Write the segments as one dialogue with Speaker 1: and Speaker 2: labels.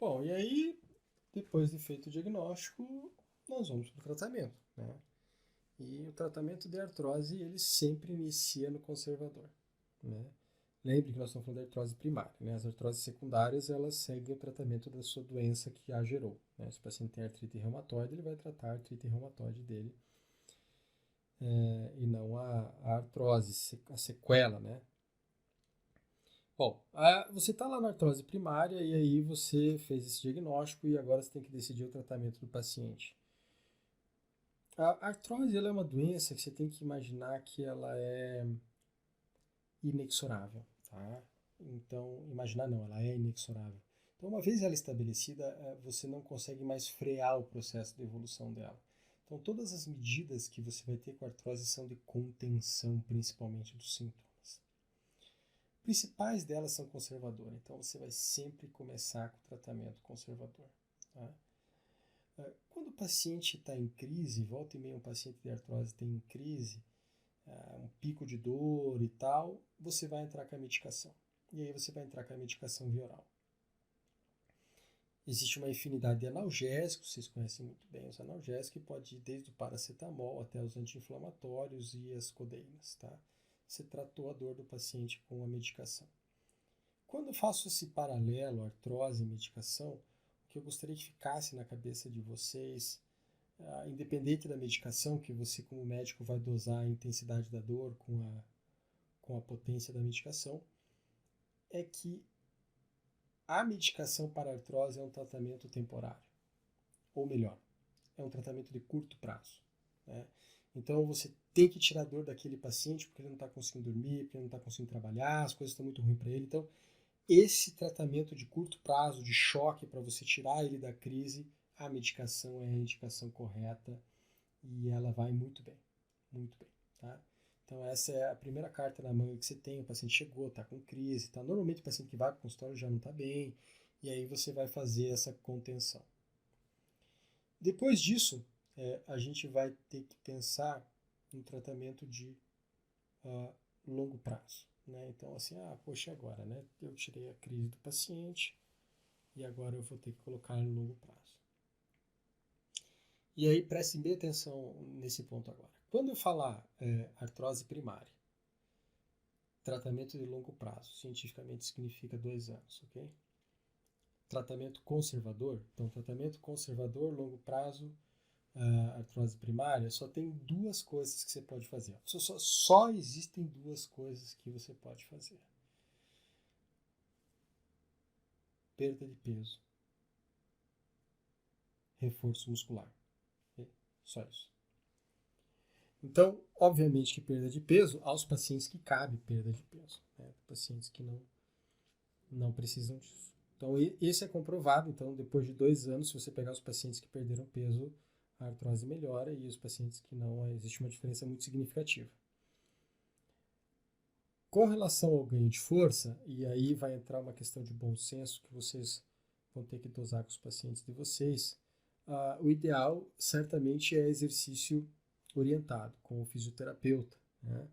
Speaker 1: Bom, e aí, depois de feito o diagnóstico, nós vamos para o tratamento, né? E o tratamento de artrose, ele sempre inicia no conservador, né? Lembre que nós estamos falando da artrose primária, né? As artroses secundárias, elas seguem o tratamento da sua doença que a gerou, né? Se o paciente tem artrite reumatoide, ele vai tratar a artrite reumatoide dele, e não a artrose, a sequela, né? Bom, você está lá na artrose primária e aí você fez esse diagnóstico e agora você tem que decidir o tratamento do paciente. A artrose, ela é uma doença que você tem que imaginar que ela é inexorável, tá? Então, imaginar não, ela é inexorável. Então, uma vez ela estabelecida, você não consegue mais frear o processo de evolução dela. Então, todas as medidas que você vai ter com a artrose são de contenção, principalmente dos sintomas. As principais delas são conservadoras, então você vai sempre começar com o tratamento conservador, tá? Quando o paciente está em crise, volta e meia um paciente de artrose tem crise, um pico de dor e tal, você vai entrar com a medicação. E aí você vai entrar com a medicação via oral. Existe uma infinidade de analgésicos, vocês conhecem muito bem os analgésicos, que pode ir desde o paracetamol até os anti-inflamatórios e as codeínas, tá? Você tratou a dor do paciente com a medicação. Quando eu faço esse paralelo, artrose e medicação, o que eu gostaria que ficasse na cabeça de vocês, independente da medicação, que você como médico vai dosar a intensidade da dor com a potência da medicação, é que a medicação para artrose é um tratamento temporário. Ou melhor, é um tratamento de curto prazo, né? Então você tem que tirar a dor daquele paciente porque ele não está conseguindo dormir, porque ele não está conseguindo trabalhar, as coisas estão muito ruins para ele. Então, esse tratamento de curto prazo, de choque, para você tirar ele da crise, a medicação é a indicação correta e ela vai muito bem, muito bem, tá? Então essa é a primeira carta na manga que você tem, o paciente chegou, está com crise, tá? Normalmente o paciente que vai para o consultório já não está bem, e aí você vai fazer essa contenção. Depois disso, a gente vai ter que pensar no tratamento de longo prazo, né? Então assim, poxa, agora, né? Eu tirei a crise do paciente e agora eu vou ter que colocar no longo prazo. E aí prestem bem atenção nesse ponto agora. Quando eu falar artrose primária, tratamento de longo prazo, cientificamente significa 2 anos, ok? Tratamento conservador, então tratamento conservador, longo prazo, artrose primária, só tem 2 coisas que você pode fazer. Só existem 2 coisas que você pode fazer. Perda de peso, reforço muscular. Só isso. Então, obviamente que perda de peso, aos pacientes que cabe perda de peso, né? Pacientes que não precisam disso. Então, esse é comprovado. Então, depois de 2 anos, se você pegar os pacientes que perderam peso, a artrose melhora e os pacientes que não, existe uma diferença muito significativa. Com relação ao ganho de força, e aí vai entrar uma questão de bom senso que vocês vão ter que dosar com os pacientes de vocês, o ideal certamente é exercício orientado com o fisioterapeuta, né?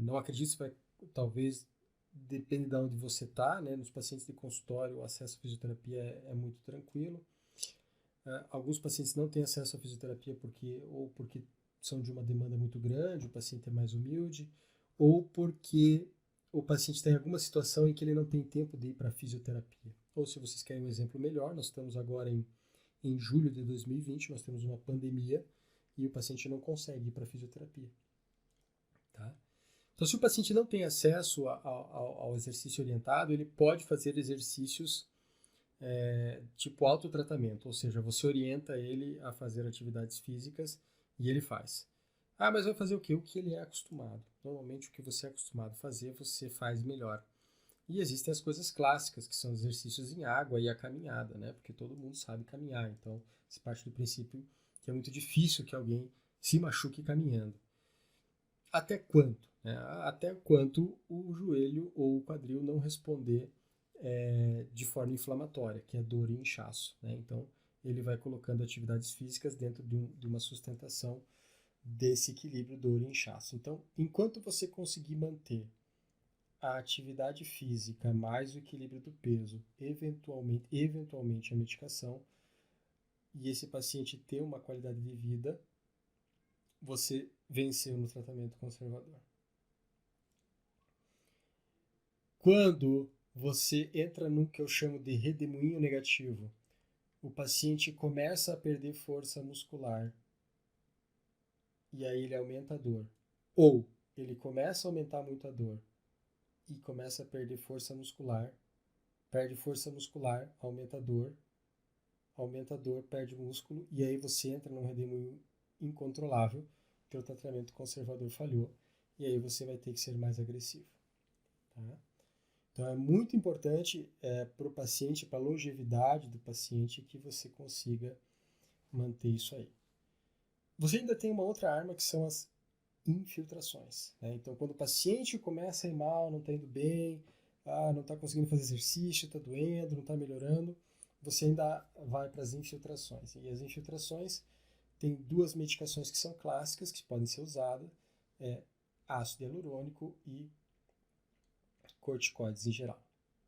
Speaker 1: Não acredito que vai, talvez, depende de onde você está, né? Nos pacientes de consultório, o acesso à fisioterapia é muito tranquilo. Alguns pacientes não têm acesso à fisioterapia porque são de uma demanda muito grande, o paciente é mais humilde, ou porque o paciente tem alguma situação em que ele não tem tempo de ir para a fisioterapia. Ou se vocês querem um exemplo melhor, nós estamos agora em julho de 2020, nós temos uma pandemia e o paciente não consegue ir para a fisioterapia, tá? Então, se o paciente não tem acesso ao exercício orientado, ele pode fazer exercícios tipo autotratamento, ou seja, você orienta ele a fazer atividades físicas e ele faz. Mas vai fazer o quê? O que ele é acostumado. Normalmente o que você é acostumado a fazer, você faz melhor. E existem as coisas clássicas, que são os exercícios em água e a caminhada, né? Porque todo mundo sabe caminhar, então se parte do princípio que é muito difícil que alguém se machuque caminhando. Até quanto? Né? Até quanto o joelho ou o quadril não responder de forma inflamatória, que é dor e inchaço, né? Então, ele vai colocando atividades físicas dentro de uma sustentação desse equilíbrio dor e inchaço. Então, enquanto você conseguir manter a atividade física mais o equilíbrio do peso, eventualmente a medicação, e esse paciente ter uma qualidade de vida, você venceu no tratamento conservador. Quando você entra no que eu chamo de redemoinho negativo, o paciente começa a perder força muscular e aí ele aumenta a dor. Ou ele começa a aumentar muito a dor e começa a perder força muscular, perde força muscular, aumenta a dor, perde músculo e aí você entra num redemoinho incontrolável, teu tratamento conservador falhou e aí você vai ter que ser mais agressivo. Tá? Então é muito importante para o paciente, para a longevidade do paciente, que você consiga manter isso aí. Você ainda tem uma outra arma que são as infiltrações. Né? Então quando o paciente começa a ir mal, não está indo bem, não está conseguindo fazer exercício, está doendo, não está melhorando, você ainda vai para as infiltrações. E as infiltrações tem duas medicações que são clássicas, que podem ser usadas, ácido hialurônico e corticoides em geral.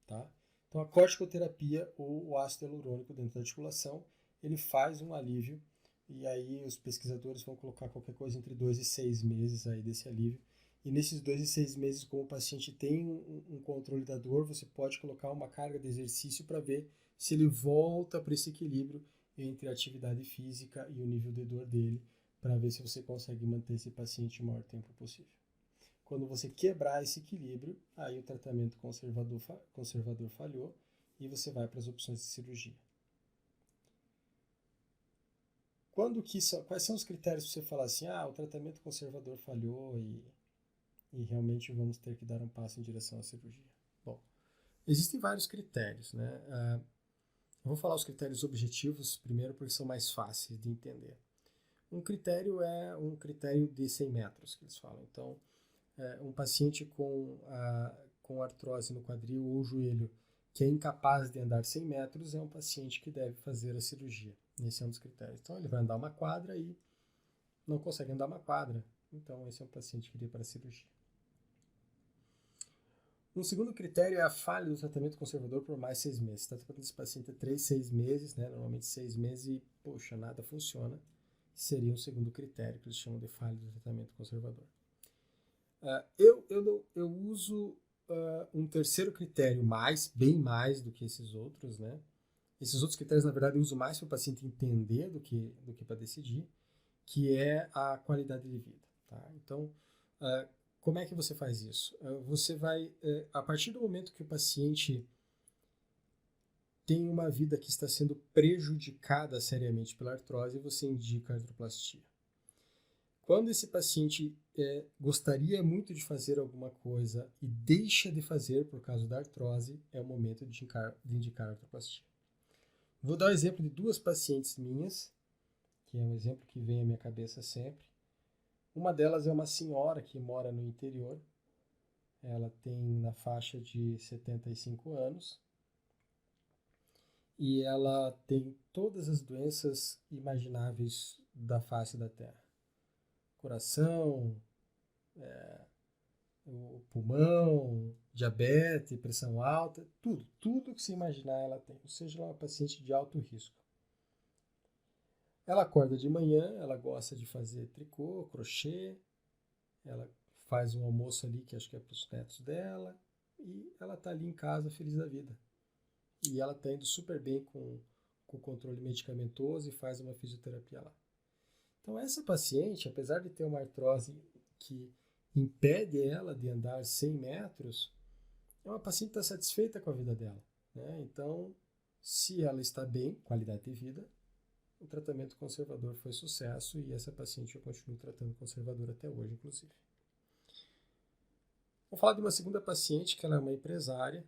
Speaker 1: Tá? Então a corticoterapia ou o ácido hialurônico dentro da articulação, ele faz um alívio e aí os pesquisadores vão colocar qualquer coisa entre 2 e 6 meses aí desse alívio. E nesses 2 e 6 meses, como o paciente tem um controle da dor, você pode colocar uma carga de exercício para ver se ele volta para esse equilíbrio entre a atividade física e o nível de dor dele, para ver se você consegue manter esse paciente o maior tempo possível. Quando você quebrar esse equilíbrio, aí o tratamento conservador falhou e você vai para as opções de cirurgia. Quais são os critérios para você falar assim, o tratamento conservador falhou e realmente vamos ter que dar um passo em direção à cirurgia? Bom, existem vários critérios, né? Eu vou falar os critérios objetivos primeiro porque são mais fáceis de entender. Um critério é um critério de 100 metros, que eles falam. Então, um paciente com artrose no quadril ou joelho que é incapaz de andar 100 metros é um paciente que deve fazer a cirurgia. Esse é um dos critérios. Então, ele vai andar uma quadra e não consegue andar uma quadra. Então, esse é um paciente que iria para a cirurgia. Um segundo critério é a falha do tratamento conservador por mais 6 meses. Está tratando esse paciente há 3, 6 meses, né? Normalmente 6 meses e, poxa, nada funciona. Seria um segundo critério que eles chamam de falha do tratamento conservador. Eu uso um terceiro critério bem mais do que esses outros, né? Esses outros critérios, na verdade, eu uso mais para o paciente entender do que para decidir, que é a qualidade de vida. Tá? Então, como é que você faz isso? Você vai, a partir do momento que o paciente tem uma vida que está sendo prejudicada seriamente pela artrose, você indica a artroplastia. Quando esse paciente gostaria muito de fazer alguma coisa e deixa de fazer por causa da artrose, é o momento de indicar a artroplastia. Vou dar o exemplo de 2 pacientes minhas, que é um exemplo que vem à minha cabeça sempre. Uma delas é uma senhora que mora no interior. Ela tem na faixa de 75 anos e ela tem todas as doenças imagináveis da face da Terra. Coração, o pulmão, diabetes, pressão alta, tudo que você imaginar ela tem. Ou seja, ela é uma paciente de alto risco. Ela acorda de manhã, ela gosta de fazer tricô, crochê, ela faz um almoço ali que acho que é para os netos dela e ela está ali em casa feliz da vida. E ela está indo super bem com o controle medicamentoso e faz uma fisioterapia lá. Então essa paciente, apesar de ter uma artrose que impede ela de andar 100 metros, é uma paciente que está satisfeita com a vida dela. Né? Então, se ela está bem, qualidade de vida, o tratamento conservador foi sucesso e essa paciente eu continuo tratando conservador até hoje, inclusive. Vou falar de uma segunda paciente, que ela é uma empresária.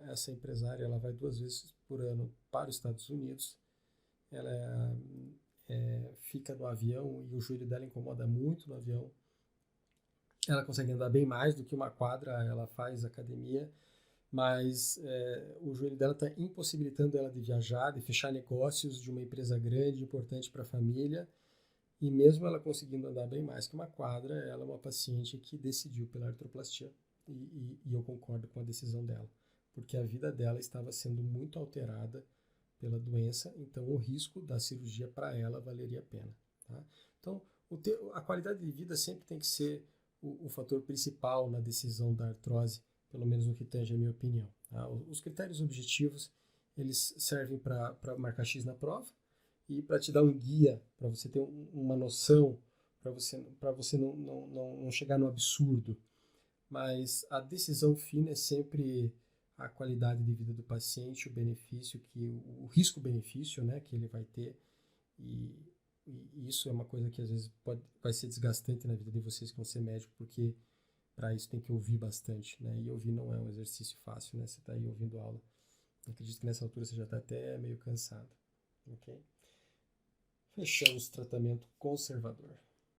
Speaker 1: Essa empresária ela vai 2 vezes por ano para os Estados Unidos. Ela fica no avião e o joelho dela incomoda muito no avião. Ela consegue andar bem mais do que uma quadra, ela faz academia, mas o joelho dela está impossibilitando ela de viajar, de fechar negócios de uma empresa grande, importante para a família. E mesmo ela conseguindo andar bem mais que uma quadra, ela é uma paciente que decidiu pela artroplastia. e eu concordo com a decisão dela, porque a vida dela estava sendo muito alterada pela doença, então o risco da cirurgia para ela valeria a pena. Tá? Então, a qualidade de vida sempre tem que ser o fator principal na decisão da artrose, pelo menos no que tange a minha opinião. Tá? Os critérios objetivos, eles servem para marcar X na prova e para te dar um guia, para você ter uma noção, para você não chegar no absurdo. Mas a decisão fina é sempre a qualidade de vida do paciente, o benefício, o risco-benefício, né, que ele vai ter. E, e isso é uma coisa que às vezes vai ser desgastante na vida de vocês que vão ser médicos, porque para isso tem que ouvir bastante, né? E ouvir não é um exercício fácil, né? Você está aí ouvindo aula. Eu acredito que nessa altura você já está até meio cansado, ok? Fechamos o tratamento conservador.